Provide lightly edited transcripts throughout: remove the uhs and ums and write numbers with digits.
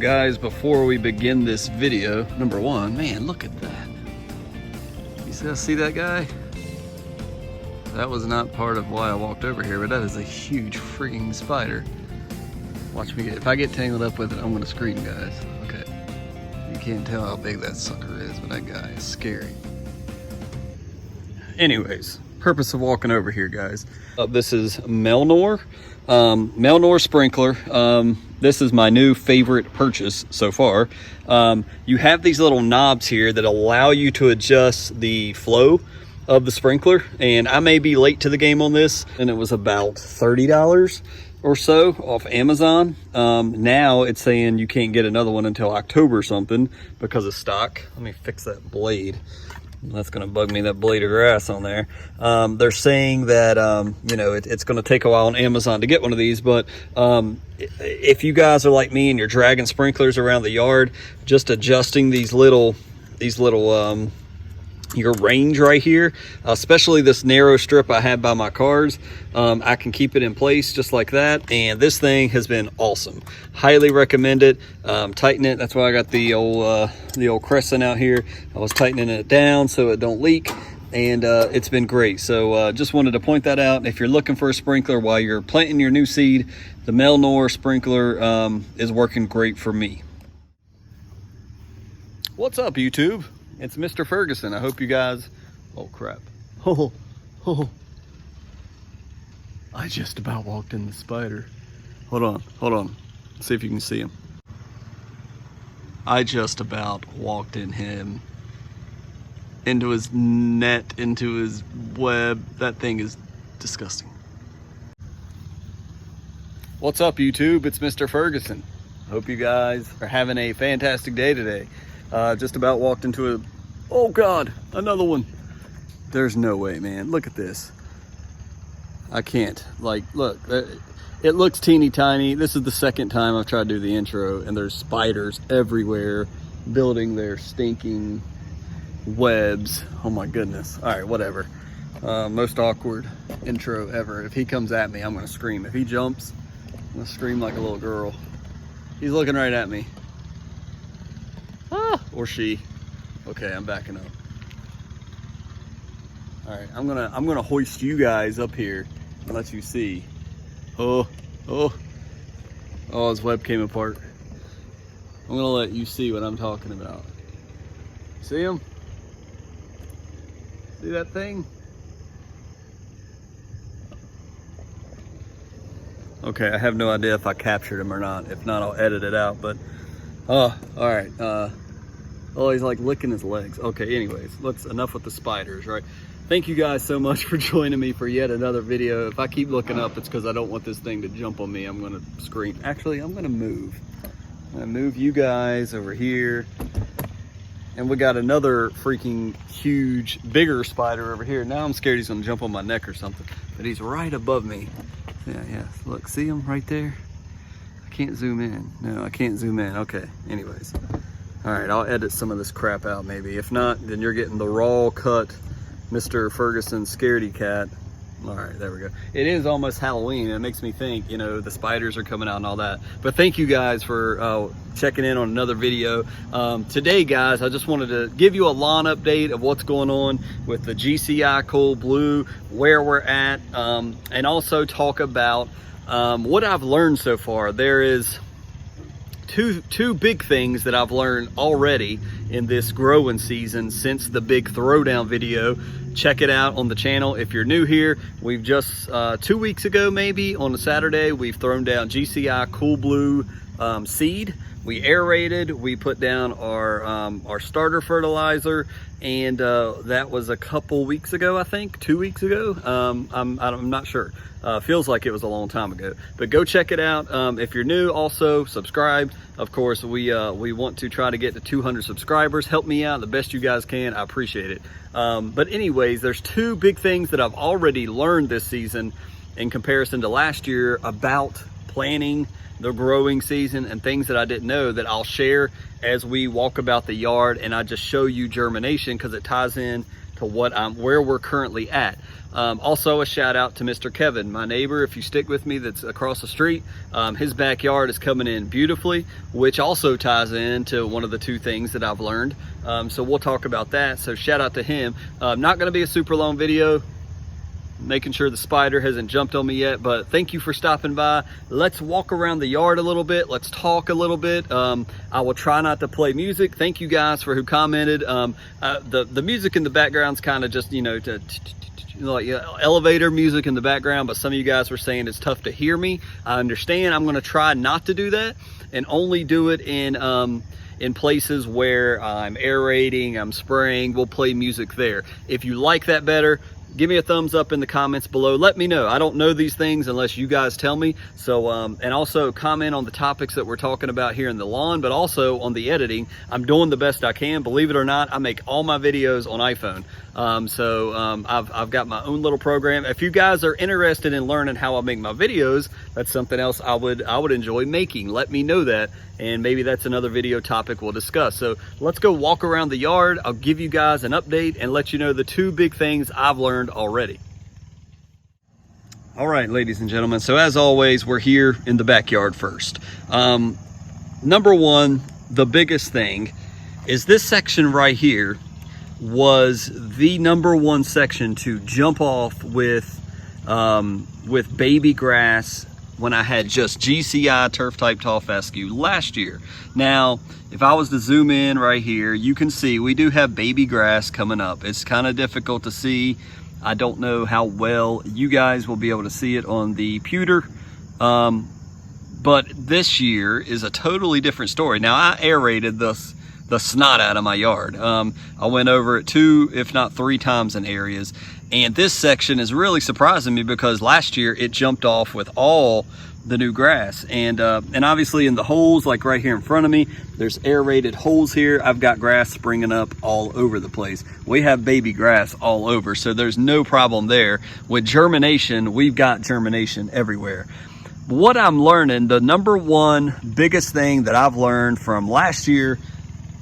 guys, before we begin this video, number one, man, look at that. You see that guy? That was not part of why I walked over here, but that is a huge freaking spider. Watch me if I get tangled up with it, I'm gonna scream, guys. Okay. You can't tell how big that sucker is, but that guy is scary. Anyways, purpose of walking over here, guys. This is Melnor sprinkler. This is my new favorite purchase so far. You have these little knobs here that allow you to adjust the flow of the sprinkler, and I may be late to the game on this, and it was about $30 or so off Amazon. Now it's saying you can't get another one until October or something because of stock. Let me fix that blade. That's gonna bug me, that blade of grass on there. They're saying that, you know, it's gonna take a while on Amazon to get one of these, but if you guys are like me and you're dragging sprinklers around the yard, just adjusting these little your range right here, especially this narrow strip I have by my cars, I can keep it in place just like that, and this thing has been awesome. Highly recommend it. Tighten it. That's why I got the old crescent out here. I was tightening it down so it don't leak, and it's been great. So just wanted to point that out. If you're looking for a sprinkler while you're planting your new seed, the Melnor sprinkler is working great for me. What's up, YouTube? It's Mr. Ferguson. I hope you guys, oh crap. Oh, I just about walked in the spider. Hold on. See if you can see him. I just about walked in him, into his net, into his web. That thing is disgusting. What's up, YouTube? It's Mr. Ferguson. Hope you guys are having a fantastic day today. Just about walked into a, oh God, another one. There's no way, man. Look at this. I can't, like, look, it looks teeny tiny. This is the second time I've tried to do the intro, and there's spiders everywhere building their stinking webs. Oh my goodness. All right, whatever. Most awkward intro ever. If he comes at me, I'm gonna scream. If he jumps, I'm gonna scream like a little girl. He's looking right at me. Ah, or she. Okay, I'm backing up. All right, I'm gonna hoist you guys up here and let you see. Oh, his web came apart. I'm gonna let you see what I'm talking about. See him? See that thing? Okay, I have no idea if I captured him or not. If not, I'll edit it out, but all right. Oh, he's like licking his legs. Okay, anyways, enough with the spiders, right? Thank you guys so much for joining me for yet another video. If I keep looking up, it's because I don't want this thing to jump on me. I'm gonna scream. Actually, I'm gonna move. I'm gonna move you guys over here. And we got another freaking huge, bigger spider over here. Now I'm scared he's gonna jump on my neck or something, but he's right above me. Yeah, look, see him right there? I can't zoom in. No, I can't zoom in. Okay, anyways. All right, I'll edit some of this crap out maybe. If not, then you're getting the raw cut Mr. Ferguson scaredy cat. All right, there we go. It is almost Halloween, and it makes me think, you know, the spiders are coming out and all that. But thank you guys for checking in on another video. Today, guys, I just wanted to give you a lawn update of what's going on with the GCI Cool Blue, where we're at, and also talk about what I've learned so far. There is two big things that I've learned already in this growing season since the big throwdown video. Check it out on the channel if you're new here. We've just 2 weeks ago, maybe on a Saturday, we've thrown down GCI Cool Blue seed. We aerated, we put down our starter fertilizer, and that was a couple weeks ago, I think 2 weeks ago. I'm not sure. Feels like it was a long time ago, but go check it out. If you're new, also subscribe. Of course, we want to try to get to 200 subscribers. Help me out the best you guys can. I appreciate it. But anyways, there's two big things that I've already learned this season in comparison to last year about planning the growing season, and things that I didn't know that I'll share as we walk about the yard, and I just show you germination because it ties to where we're currently at. Also a shout out to Mr. Kevin, my neighbor, if you stick with me, that's across the street. His backyard is coming in beautifully, which also ties into one of the two things that I've learned. So we'll talk about that. So shout out to him. Not going to be a super long video, making sure the spider hasn't jumped on me yet, but thank you for stopping by. Let's walk around the yard a little bit. Let's talk a little bit. I will try not to play music. Thank you guys for who commented. The music in the background's kind of just, you know, like elevator music in the background, but some of you guys were saying it's tough to hear me. I understand. I'm going to try not to do that and only do it in places where I'm aerating, I'm spraying. We'll play music there. If you like that better, give me a thumbs up in the comments below. Let me know. I don't know these things unless you guys tell me. So, and also comment on the topics that we're talking about here in the lawn, but also on the editing. I'm doing the best I can. Believe it or not, I make all my videos on iPhone. I've got my own little program. If you guys are interested in learning how I make my videos, that's something else I would enjoy making. Let me know that, and maybe that's another video topic we'll discuss. So let's go walk around the yard. I'll give you guys an update and let you know the two big things I've learned already. All right, ladies and gentlemen, so as always, we're here in the backyard first. Number one, the biggest thing is this section right here was the number one section to jump off with baby grass when I had just GCI turf type tall fescue last year. Now, if I was to zoom in right here, you can see we do have baby grass coming up. It's kind of difficult to see. I don't know how well you guys will be able to see it on the pewter. But this year is a totally different story. Now, I aerated the snot out of my yard. I went over it 2, if not 3 times in areas. And this section is really surprising me because last year it jumped off with all the new grass. And obviously in the holes, like right here in front of me, there's aerated holes here. I've got grass springing up all over the place. We have baby grass all over, so there's no problem there. With germination, we've got germination everywhere. What I'm learning, the number one biggest thing that I've learned from last year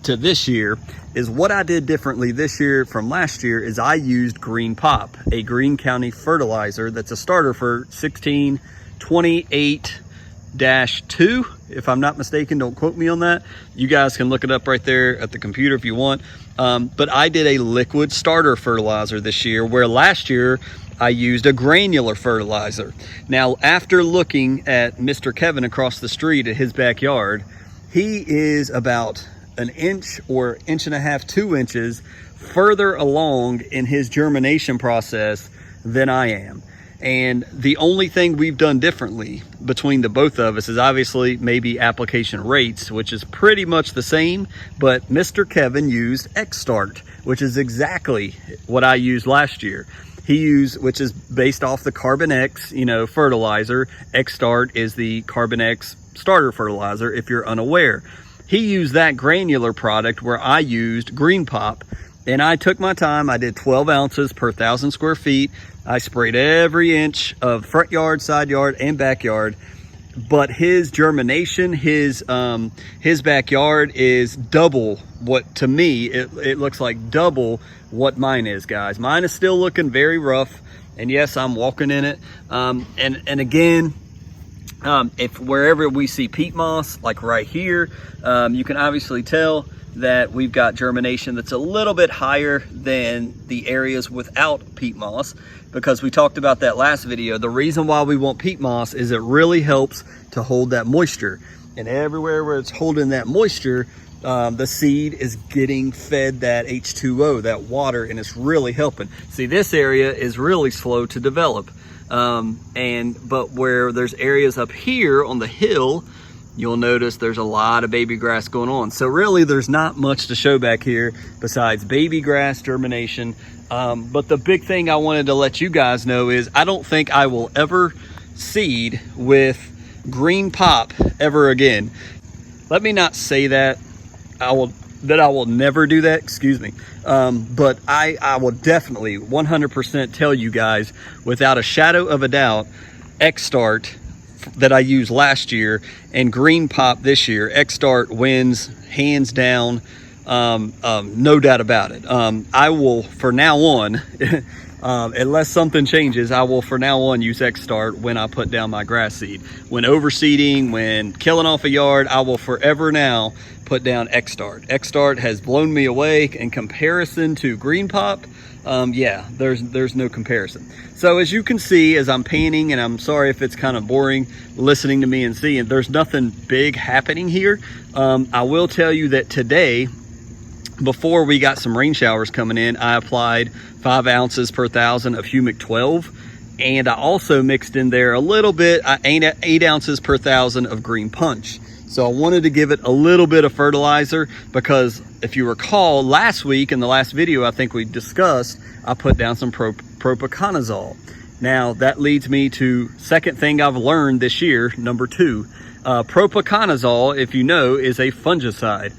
to this year is what I did differently this year from last year is I used Green Pop, a Greene County fertilizer that's a starter for 1628-2, if I'm not mistaken. Don't quote me on that. You guys can look it up right there at the computer if you want. But I did a liquid starter fertilizer this year, where last year I used a granular fertilizer. Now, after looking at Mr. Kevin across the street at his backyard, he is about an inch or inch and a half, 2 inches further along in his germination process than I am. And the only thing we've done differently between the both of us is obviously maybe application rates, which is pretty much the same, but Mr. Kevin used X-Start, which is exactly what I used last year. He used, which is based off the Carbon X, fertilizer. X-Start is the Carbon X starter fertilizer, if you're unaware. He used that granular product where I used Green Pop, and I took my time. I did 12 ounces per 1,000 square feet. I sprayed every inch of front yard, side yard, and backyard. But his germination, his backyard is double what, to me, it looks like double what mine is, guys. Mine is still looking very rough, and yes, I'm walking in it. And again, if wherever we see peat moss, like right here, you can obviously tell that we've got germination that's a little bit higher than the areas without peat moss, because we talked about that last video. The reason why we want peat moss is it really helps to hold that moisture, and everywhere where it's holding that moisture, the seed is getting fed that H2O, that water, and it's really helping. See, this area is really slow to develop. But where there's areas up here on the hill, you'll notice there's a lot of baby grass going on. So really there's not much to show back here besides baby grass germination. But the big thing I wanted to let you guys know is I don't think I will ever seed with Green Pop ever again. Let me not say that I will never do that, excuse me. But I will definitely 100% tell you guys without a shadow of a doubt, X-Start that I used last year and Green Pop this year, X-Start wins hands down No doubt about it. I will, for now on, unless something changes, I will for now on use X-Start when I put down my grass seed. When overseeding, when killing off a yard, I will forever now put down X-Start. X-Start has blown me away in comparison to Green Pop. Yeah, there's no comparison. So as you can see, as I'm painting, and I'm sorry if it's kind of boring listening to me and seeing, there's nothing big happening here. I will tell you that today, before we got some rain showers coming in, I applied 5 ounces per 1,000 of Humic 12. And I also mixed in there a little bit, 8 ounces per 1,000 of Green Punch. So I wanted to give it a little bit of fertilizer because if you recall last week in the last video, I think we discussed, I put down some propiconazole. Now that leads me to second thing I've learned this year, number 2. Propiconazole, if you know, is a fungicide.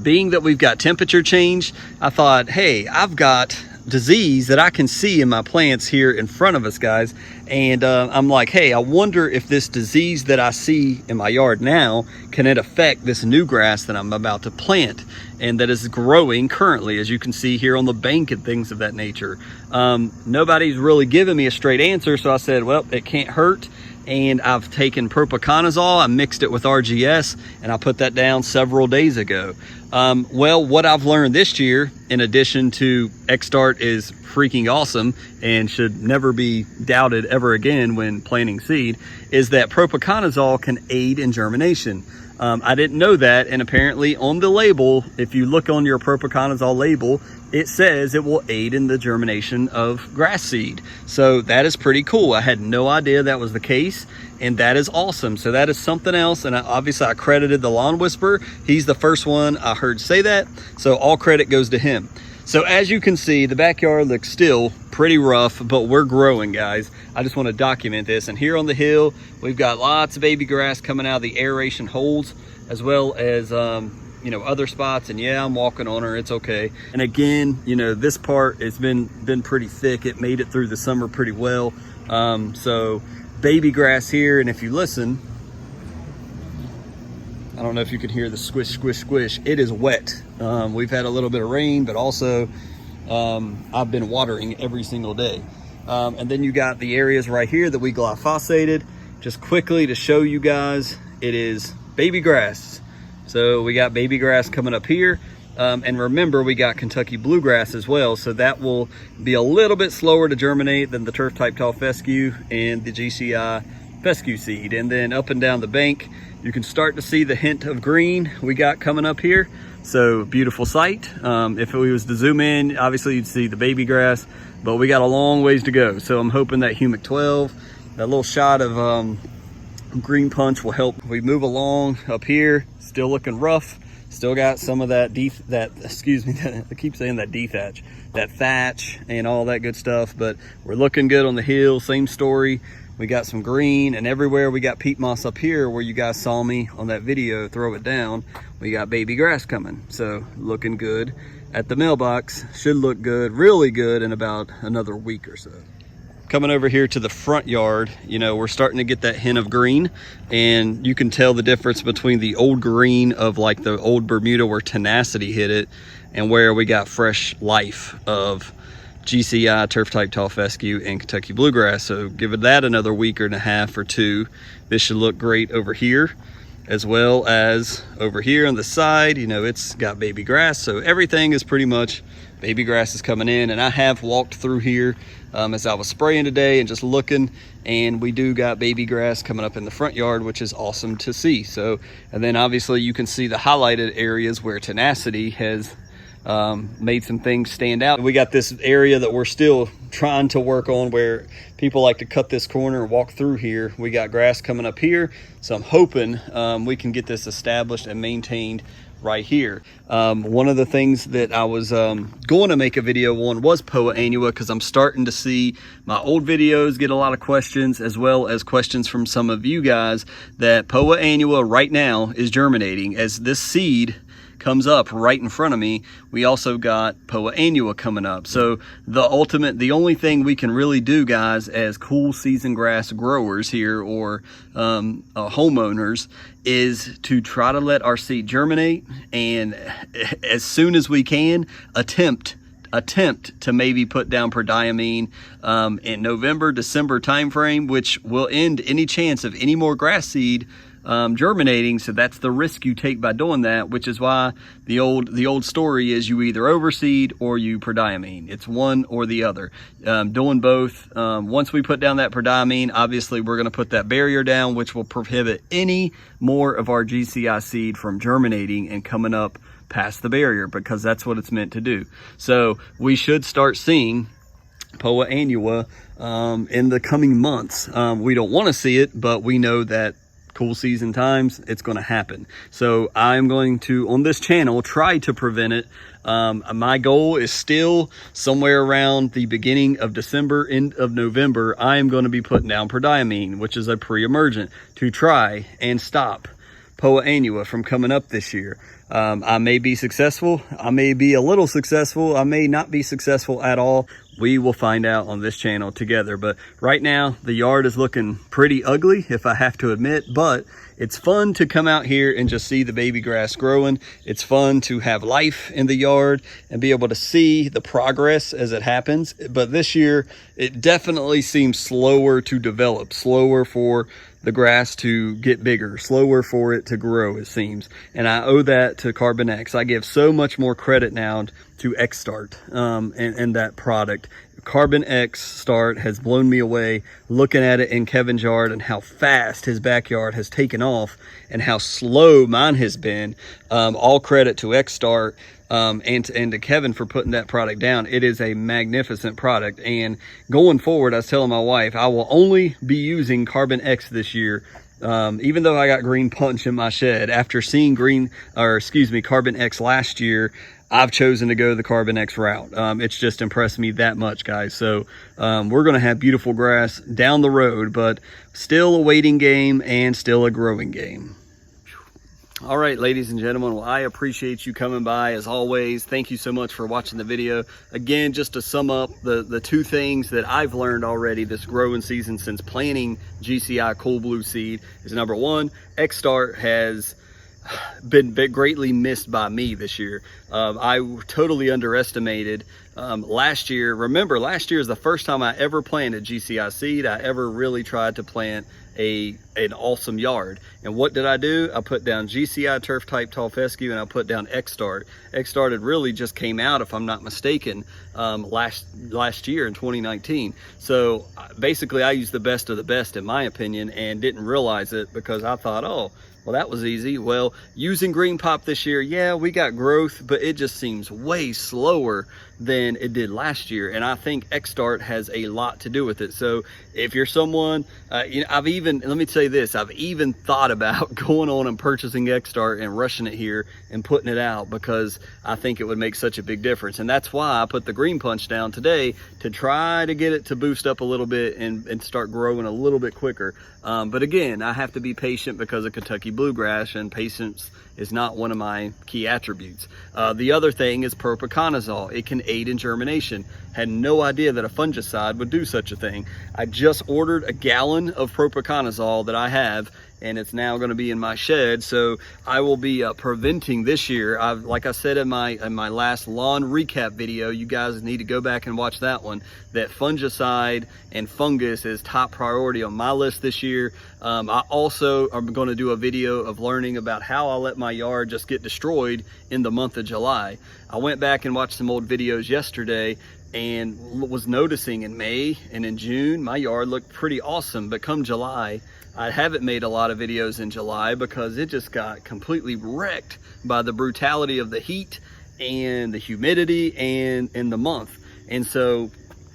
Being that we've got temperature change, I thought, hey, I've got disease that I can see in my plants here in front of us, guys. And I'm like, hey, I wonder if this disease that I see in my yard now, can it affect this new grass that I'm about to plant and that is growing currently, as you can see here on the bank and things of that nature. Nobody's really given me a straight answer, so I said, well, it can't hurt. And I've taken propiconazole, I mixed it with RGS, and I put that down several days ago. Well, what I've learned this year, in addition to X-Start is freaking awesome and should never be doubted ever again when planting seed, is that propiconazole can aid in germination. I didn't know that, and apparently on the label, if you look on your propiconazole label, it says it will aid in the germination of grass seed. So that is pretty cool. I had no idea that was the case, and that is awesome. So that is something else, and obviously I credited the Lawn Whisperer. He's the first one I heard say that, so all credit goes to him. So as you can see, the backyard looks still pretty rough, but we're growing, guys. I just want to document this. And here on the hill, we've got lots of baby grass coming out of the aeration holes, as well as you know, other spots. And yeah, I'm walking on her, it's okay. And again, you know, this part has been pretty thick. It made it through the summer pretty well. So baby grass here, and if you listen, I don't know if you can hear the squish, squish, squish. It is wet. We've had a little bit of rain, but also I've been watering every single day. And then you got the areas right here that we glyphosated. Just quickly to show you guys, it is baby grass. So we got baby grass coming up here. And remember, we got Kentucky bluegrass as well. So that will be a little bit slower to germinate than the turf type tall fescue and the GCI fescue seed. And then up and down the bank, you can start to see the hint of green we got coming up here. So beautiful sight. If we was to zoom in, obviously you'd see the baby grass, but we got a long ways to go. So I'm hoping that Humic 12, that little shot of Green Punch will help. We move along up here, still looking rough. Still got some of that excuse me, I keep saying that dethatch, that thatch and all that good stuff, but we're looking good on the hill. Same story. We got some green, and everywhere we got peat moss up here where you guys saw me on that video throw it down, we got baby grass coming. So looking good at the mailbox. Should look good, really good in about another week or so. Coming over here to the front yard, you know, we're starting to get that hint of green, and you can tell the difference between the old green of like the old Bermuda where tenacity hit it and where we got fresh life of GCI, turf type tall fescue, and Kentucky bluegrass. So give it that another week and a half or two. This should look great over here, as well as over here on the side. You know, it's got baby grass, so everything is pretty much baby grass is coming in. And I have walked through here as I was spraying today and just looking, and we do got baby grass coming up in the front yard, which is awesome to see. So, and then obviously you can see the highlighted areas where tenacity has made some things stand out. We got this area that we're still trying to work on where people like to cut this corner and walk through here. We got grass coming up here, so I'm hoping we can get this established and maintained right here. One of the things that I was going to make a video on was Poa annua, because I'm starting to see my old videos get a lot of questions, as well as questions from some of you guys that Poa annua right now is germinating. As this seed comes up right in front of me, we also got Poa annua coming up. So the only thing we can really do, guys, as cool season grass growers here, or homeowners, is to try to let our seed germinate, and as soon as we can, attempt to maybe put down prodiamine in November, December timeframe, which will end any chance of any more grass seed germinating. So that's the risk you take by doing that, which is why the old story is you either overseed or you prodiamine. It's one or the other. Doing both. Once we put down that prodiamine, obviously we're going to put that barrier down, which will prohibit any more of our GCI seed from germinating and coming up past the barrier, because that's what it's meant to do. So we should start seeing Poa annua in the coming months. We don't want to see it, but we know that cool season times, it's going to happen. So I'm going to, on this channel, try to prevent it. My goal is still somewhere around the beginning of December, end of November, I am going to be putting down prodiamine, which is a pre-emergent, to try and stop Poa annua from coming up this year. I may be successful, I may be a little successful, I may not be successful at all. We will find out on this channel together. But right now, the yard is looking pretty ugly, if I have to admit, but it's fun to come out here and just see the baby grass growing. It's fun to have life in the yard and be able to see the progress as it happens. But this year, it definitely seems slower to develop, slower for the grass to get bigger, slower for it to grow, it seems. And I owe that to Carbon X. I give so much more credit now to X Start and that product. Carbon X Start has blown me away looking at it in Kevin's yard and how fast his backyard has taken off and how slow mine has been. All credit to X Start and to Kevin for putting that product down. It is a magnificent product, and going forward, I was telling my wife, I will only be using Carbon X this year. Even though I got Green Punch in my shed, after seeing Carbon X last year, I've chosen to go the Carbon X route. It's just impressed me that much, guys. So we're going to have beautiful grass down the road, but still a waiting game and still a growing game. All right, ladies and gentlemen, well, I appreciate you coming by as always. Thank you so much for watching the video. Again, just to sum up the two things that I've learned already this growing season since planting GCI Cool Blue seed is, number one, X Start has been greatly missed by me this year. I totally underestimated last year. Remember, last year is the first time I ever planted GCI seed. I ever really tried to plant an awesome yard. And what did I do? I put down GCI turf type tall fescue, and I put down X Start. X Start had really just came out, if I'm not mistaken, last year in 2019. So basically I used the best of the best in my opinion, and didn't realize it because I thought, oh, well, that was easy. Well, using Green Pop this year, yeah, we got growth, but it just seems way slower than it did last year. And I think X Start has a lot to do with it. So if you're someone, let me say this, I've even thought about going on and purchasing X Start and rushing it here and putting it out, because I think it would make such a big difference. And that's why I put the Green Punch down today, to try to get it to boost up a little bit and start growing a little bit quicker. But again, I have to be patient because of Kentucky bluegrass, and patience is not one of my key attributes. The other thing is propiconazole. It can aid in germination. Had no idea that a fungicide would do such a thing. I just ordered a gallon of propiconazole that I have, and it's now going to be in my shed. So I will be preventing this year. Like I said in my last lawn recap video, you guys need to go back and watch that one, that fungicide and fungus is top priority on my list this year. I also am going to do a video of learning about how I let my yard just get destroyed in the month of July. I went back and watched some old videos yesterday and was noticing in May and in June, my yard looked pretty awesome. But come July, I haven't made a lot of videos in July because it just got completely wrecked by the brutality of the heat and the humidity and in the month. And so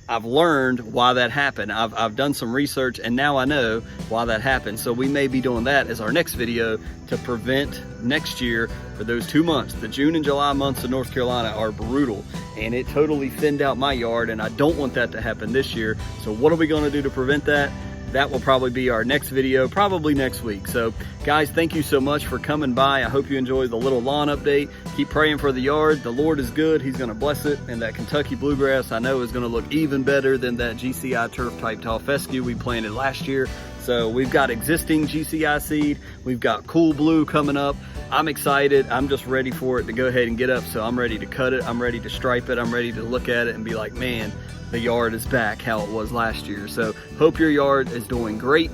I've learned why that happened. I've done some research, and now I know why that happened. So we may be doing that as our next video to prevent next year for those 2 months. The June and July months of North Carolina are brutal, and it totally thinned out my yard, and I don't want that to happen this year. So what are we gonna do to prevent that? that will probably be our next video, probably next week. So guys, thank you so much for coming by. I hope you enjoyed the little lawn update. Keep praying for the yard. The Lord is good. He's gonna bless it. And that Kentucky bluegrass, I know, is gonna look even better than that GCI turf type tall fescue we planted last year. So we've got existing GCI seed. We've got cool blue coming up. I'm excited. I'm just ready for it to go ahead and get up. So I'm ready to cut it. I'm ready to stripe it. I'm ready to look at it and be like, man, the yard is back how it was last year. So hope your yard is doing great.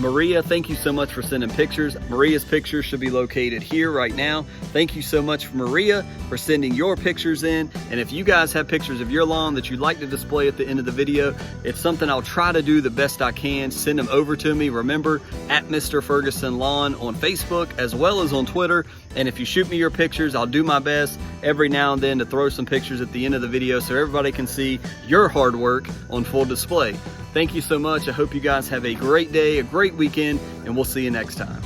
Maria, thank you so much for sending pictures. Maria's pictures should be located here right now. Thank you so much, Maria, for sending your pictures in. And if you guys have pictures of your lawn that you'd like to display at the end of the video, it's something I'll try to do the best I can. Send them over to me. Remember, at Mr. Ferguson Lawn on Facebook as well as on Twitter. And if you shoot me your pictures, I'll do my best every now and then to throw some pictures at the end of the video so everybody can see your hard work on full display. Thank you so much. I hope you guys have a great day, a great weekend, and we'll see you next time.